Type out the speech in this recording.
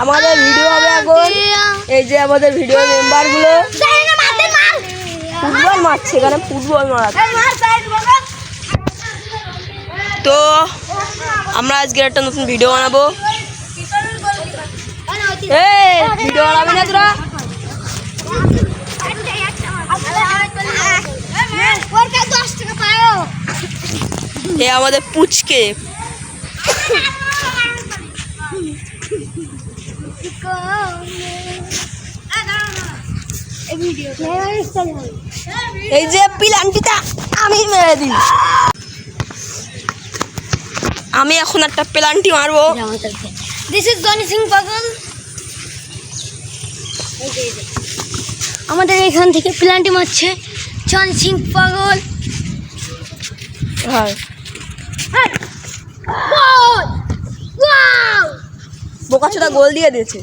আমাদের ভিডিও হবে এখন। এই যে আমাদের ভিডিও মেম্বারগুলো ফুটবল মারছে, এখানে ফুটবল মারাচ্ছে। তো আমরা আজকে একটা নতুন ভিডিও বানাবো। ভিডিও বানাবি না তোরা? এ আমাদের পুচকে এই যে পিলান্টিটা আমি মেরে দিই। আমি এখন একটা পেলান্টি মারবো। দিস ইজ জনি সিং পাগল। আমাদের এখান থেকে প্লান্টি মারছে জনি সিং পাগল। বোকাচোদা গোল দিয়ে দিয়েছে।